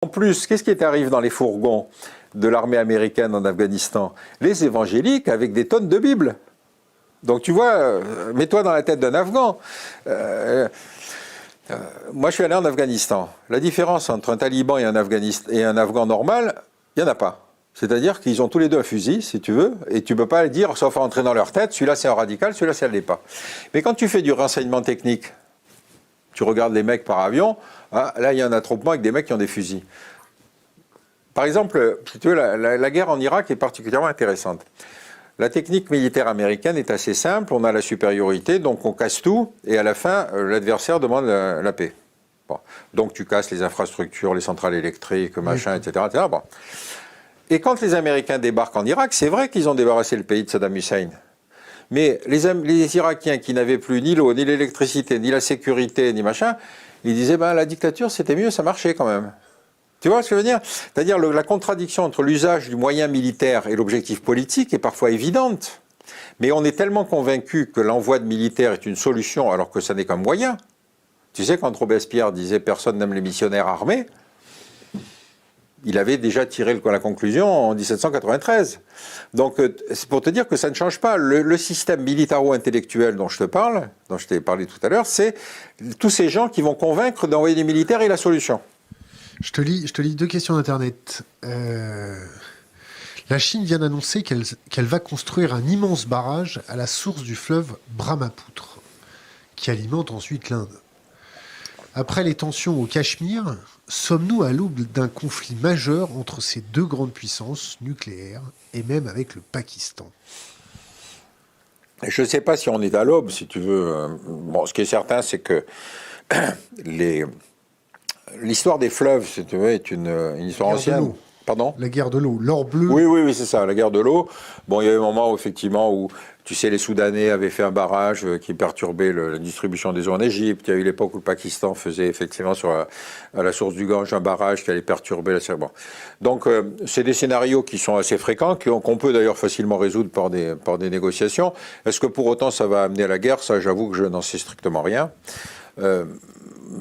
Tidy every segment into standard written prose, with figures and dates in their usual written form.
En plus, qu'est-ce qui arrive dans les fourgons de l'armée américaine en Afghanistan? Les évangéliques avec des tonnes de Bibles. Donc tu vois, mets-toi dans la tête d'un Afghan. Moi, je suis allé en Afghanistan. La différence entre un taliban et un Afghan normal, il n'y en a pas. C'est-à-dire qu'ils ont tous les deux un fusil, si tu veux, et tu ne peux pas dire, sauf à entrer dans leur tête, celui-là c'est un radical, celui-là ça ne l'est pas. Mais quand tu fais du renseignement technique, tu regardes les mecs par avion, hein, là il y a un attroupement avec des mecs qui ont des fusils. Par exemple, si tu veux, la guerre en Irak est particulièrement intéressante. La technique militaire américaine est assez simple, on a la supériorité, donc on casse tout, et à la fin, l'adversaire demande la paix. Bon. Donc tu casses les infrastructures, les centrales électriques, machin, etc. etc. Bon. Et quand les Américains débarquent en Irak, c'est vrai qu'ils ont débarrassé le pays de Saddam Hussein. Mais les Irakiens qui n'avaient plus ni l'eau, ni l'électricité, ni la sécurité, ni machin, ils disaient ben, la dictature c'était mieux, ça marchait quand même. Tu vois ce que je veux dire? C'est-à-dire la contradiction entre l'usage du moyen militaire et l'objectif politique est parfois évidente. Mais on est tellement convaincu que l'envoi de militaires est une solution alors que ça n'est qu'un moyen. Tu sais, quand Robespierre disait « personne n'aime les missionnaires armés », il avait déjà tiré la conclusion en 1793. Donc, c'est pour te dire que ça ne change pas. Le système militaro-intellectuel dont je te parle, dont je t'ai parlé tout à l'heure, c'est tous ces gens qui vont convaincre d'envoyer des militaires et la solution. Je te lis deux questions d'Internet. La Chine vient d'annoncer qu'elle va construire un immense barrage à la source du fleuve Brahmapoutre, qui alimente ensuite l'Inde. Après les tensions au Cachemire, sommes-nous à l'aube d'un conflit majeur entre ces deux grandes puissances nucléaires, et même avec le Pakistan? Je ne sais pas si on est à l'aube, si tu veux. Bon, ce qui est certain, c'est que l'histoire des fleuves, si tu veux, est une histoire ancienne. Pardon ? La guerre de l'eau, l'or bleu. Oui, c'est ça, la guerre de l'eau. Bon, il y a eu un moment où, effectivement, où, tu sais, les Soudanais avaient fait un barrage qui perturbait la distribution des eaux en Égypte. Il y a eu l'époque où le Pakistan faisait, effectivement, à la source du Gange, un barrage qui allait perturber la... Bon. Donc, c'est des scénarios qui sont assez fréquents, qu'on peut d'ailleurs facilement résoudre par des négociations. Est-ce que pour autant ça va amener à la guerre? Ça, j'avoue que je n'en sais strictement rien.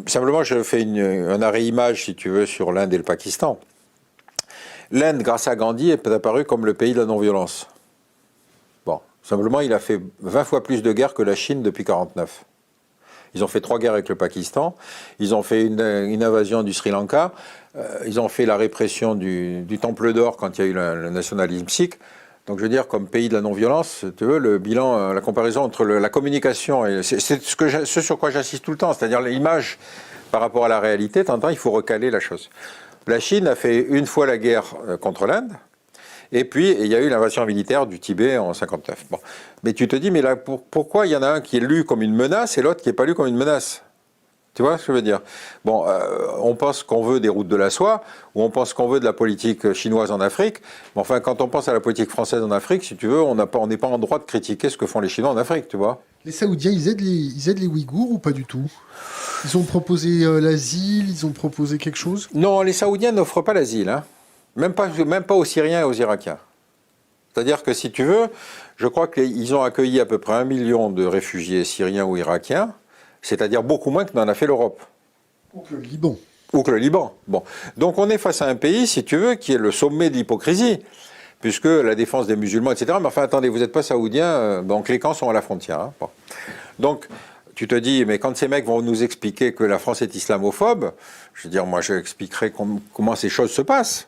Simplement, je fais un arrêt-image, si tu veux, sur l'Inde et le Pakistan. L'Inde, grâce à Gandhi, est apparue comme le pays de la non-violence. Bon, simplement, il a fait 20 fois plus de guerres que la Chine depuis 1949. Ils ont fait 3 guerres avec le Pakistan, ils ont fait une invasion du Sri Lanka, ils ont fait la répression du Temple d'Or quand il y a eu le nationalisme sikh. Donc je veux dire, comme pays de la non-violence, tu veux, le bilan, la comparaison entre la communication, et c'est ce sur quoi j'insiste tout le temps, c'est-à-dire l'image par rapport à la réalité, il faut recaler la chose. La Chine a fait une fois la guerre contre l'Inde, et puis il y a eu l'invasion militaire du Tibet en 1959. Bon. Mais tu te dis, mais là, pourquoi il y en a un qui est lu comme une menace et l'autre qui n'est pas lu comme une menace? Tu vois ce que je veux dire? Bon, on pense qu'on veut des routes de la soie, ou on pense qu'on veut de la politique chinoise en Afrique. Mais enfin, quand on pense à la politique française en Afrique, si tu veux, on n'est pas en droit de critiquer ce que font les Chinois en Afrique, tu vois. Les Saoudiens, ils aident les Ouïghours ou pas du tout? Ils ont proposé l'asile, ils ont proposé quelque chose? Non, les Saoudiens n'offrent pas l'asile, hein. Même pas aux Syriens et aux Irakiens. C'est-à-dire que si tu veux, je crois qu'ils ont accueilli à peu près 1 million de réfugiés syriens ou irakiens, c'est-à-dire beaucoup moins que n'en a fait l'Europe. Ou que le Liban. Ou que le Liban. Bon. Donc on est face à un pays, si tu veux, qui est le sommet de l'hypocrisie, puisque la défense des musulmans, etc. Mais enfin, attendez, vous n'êtes pas saoudien, donc les camps sont à la frontière. Hein. Bon. Donc, tu te dis, mais quand ces mecs vont nous expliquer que la France est islamophobe, je veux dire, moi, je expliquerai comment ces choses se passent.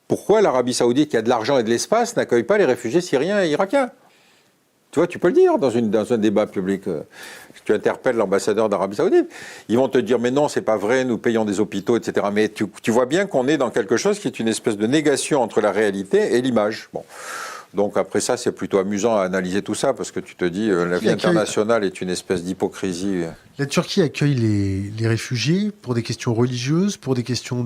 Pourquoi l'Arabie Saoudite, qui a de l'argent et de l'espace, n'accueille pas les réfugiés syriens et irakiens? Tu vois, tu peux le dire dans un débat public. Tu interpelles l'ambassadeur d'Arabie Saoudite, ils vont te dire, mais non, c'est pas vrai, nous payons des hôpitaux, etc. Mais tu vois bien qu'on est dans quelque chose qui est une espèce de négation entre la réalité et l'image. Bon. Donc après ça, c'est plutôt amusant à analyser tout ça, parce que tu te dis, la vie internationale est une espèce d'hypocrisie. La Turquie accueille les réfugiés pour des questions religieuses, pour des questions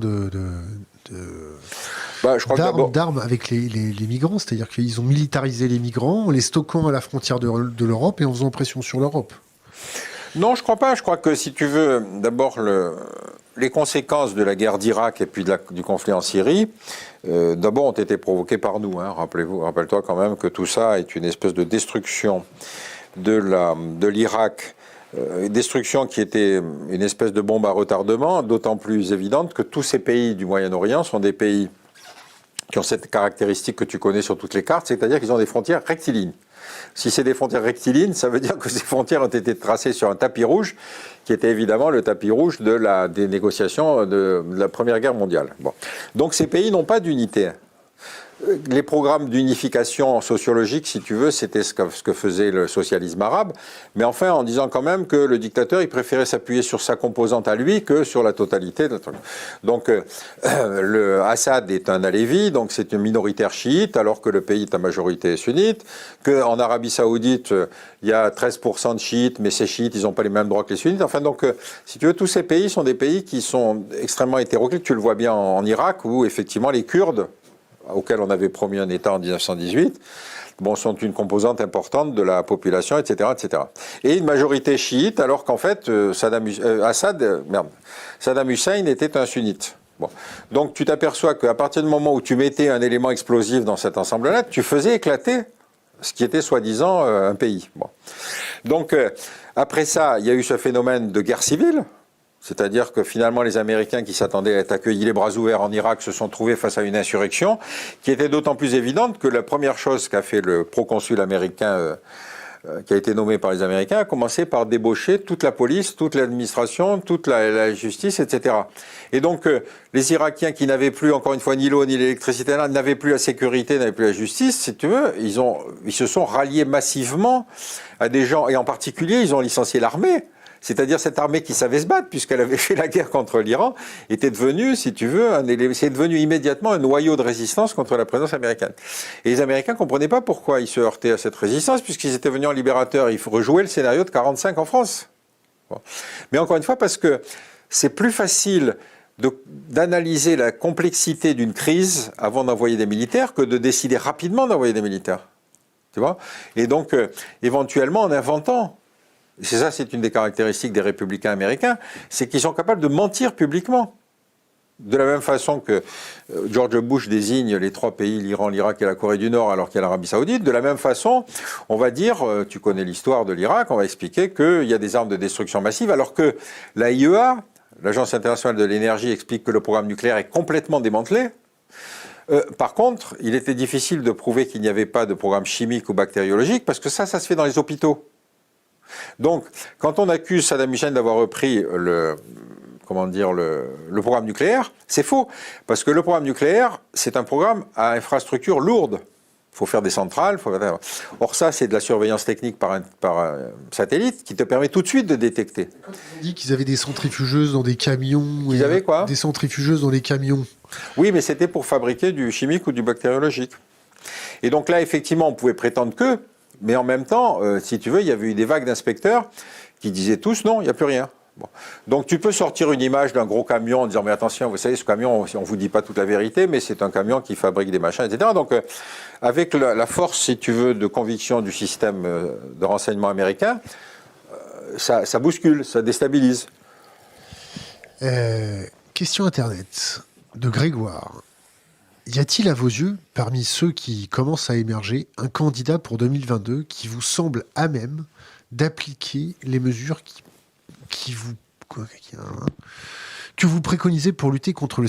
d'armes avec les migrants, c'est-à-dire qu'ils ont militarisé les migrants en les stockant à la frontière de l'Europe et en faisant pression sur l'Europe. Non, je crois pas. Je crois que si tu veux, d'abord, les conséquences de la guerre d'Irak et puis du conflit en Syrie, d'abord ont été provoquées par nous. Hein. Rappelle-toi quand même que tout ça est une espèce de destruction de l'Irak Destruction qui était une espèce de bombe à retardement, d'autant plus évidente que tous ces pays du Moyen-Orient sont des pays qui ont cette caractéristique que tu connais sur toutes les cartes, c'est-à-dire qu'ils ont des frontières rectilignes. Si c'est des frontières rectilignes, ça veut dire que ces frontières ont été tracées sur un tapis rouge, qui était évidemment le tapis rouge des négociations de la Première Guerre mondiale. Bon. Donc ces pays n'ont pas d'unité. Les programmes d'unification sociologique, si tu veux, c'était ce que faisait le socialisme arabe, mais enfin en disant quand même que le dictateur, il préférait s'appuyer sur sa composante à lui que sur la totalité de la truc. Donc le Assad est un alévi, donc c'est une minoritaire chiite, alors que le pays est à majorité sunnite, qu'en Arabie Saoudite, il y a 13% de chiites, mais ces chiites, ils n'ont pas les mêmes droits que les sunnites. Enfin donc, si tu veux, tous ces pays sont des pays qui sont extrêmement hétéroclites. Tu le vois bien en Irak, où effectivement les Kurdes, auxquels on avait promis un État en 1918, sont une composante importante de la population, etc., etc. Et une majorité chiite, alors qu'en fait, Saddam Hussein était un sunnite. Bon. Donc tu t'aperçois qu'à partir du moment où tu mettais un élément explosif dans cet ensemble-là, tu faisais éclater ce qui était soi-disant un pays. Bon. Donc après ça, il y a eu ce phénomène de guerre civile. C'est-à-dire que finalement, les Américains qui s'attendaient à être accueillis les bras ouverts en Irak se sont trouvés face à une insurrection qui était d'autant plus évidente que la première chose qu'a fait le proconsul américain, qui a été nommé par les Américains, a commencé par débaucher toute la police, toute l'administration, toute la justice, etc. Et donc, les Irakiens qui n'avaient plus, encore une fois, ni l'eau ni l'électricité, n'avaient plus la sécurité, n'avaient plus la justice, si tu veux, ils se sont ralliés massivement à des gens, et en particulier, ils ont licencié l'armée. C'est-à-dire cette armée qui savait se battre, puisqu'elle avait fait la guerre contre l'Iran, était devenue, si tu veux, c'est devenu immédiatement un noyau de résistance contre la présence américaine. Et les Américains ne comprenaient pas pourquoi ils se heurtaient à cette résistance, puisqu'ils étaient venus en libérateurs. Il faut rejouer le scénario de 1945 en France. Bon. Mais encore une fois, parce que c'est plus facile d'analyser la complexité d'une crise avant d'envoyer des militaires que de décider rapidement d'envoyer des militaires. Tu vois ? Et donc, éventuellement, en inventant. C'est une des caractéristiques des républicains américains, c'est qu'ils sont capables de mentir publiquement. De la même façon que George Bush désigne les trois pays, l'Iran, l'Irak et la Corée du Nord, alors qu'il y a l'Arabie Saoudite, de la même façon, on va dire, tu connais l'histoire de l'Irak, on va expliquer qu'il y a des armes de destruction massive, alors que l'AIEA, l'Agence internationale de l'énergie, explique que le programme nucléaire est complètement démantelé. Par contre, il était difficile de prouver qu'il n'y avait pas de programme chimique ou bactériologique, parce que ça se fait dans les hôpitaux. Donc, quand on accuse Saddam Hussein d'avoir repris le programme nucléaire, c'est faux. Parce que le programme nucléaire, c'est un programme à infrastructure lourde. Il faut faire des centrales. Or, ça, c'est de la surveillance technique par satellite qui te permet tout de suite de détecter. Quand ils ont dit qu'ils avaient des centrifugeuses dans des camions. Ils avaient quoi ? Des centrifugeuses dans les camions. Oui, mais c'était pour fabriquer du chimique ou du bactériologique. Et donc là, effectivement, on pouvait prétendre que. Mais en même temps, si tu veux, il y avait eu des vagues d'inspecteurs qui disaient tous non, il n'y a plus rien. Bon. Donc tu peux sortir une image d'un gros camion en disant mais attention, vous savez, ce camion, on ne vous dit pas toute la vérité, mais c'est un camion qui fabrique des machins, etc. Donc avec la force, si tu veux, de conviction du système de renseignement américain, ça bouscule, ça déstabilise. Question Internet de Grégoire. Y a-t-il à vos yeux, parmi ceux qui commencent à émerger, un candidat pour 2022 qui vous semble à même d'appliquer les mesures que vous préconisez pour lutter contre le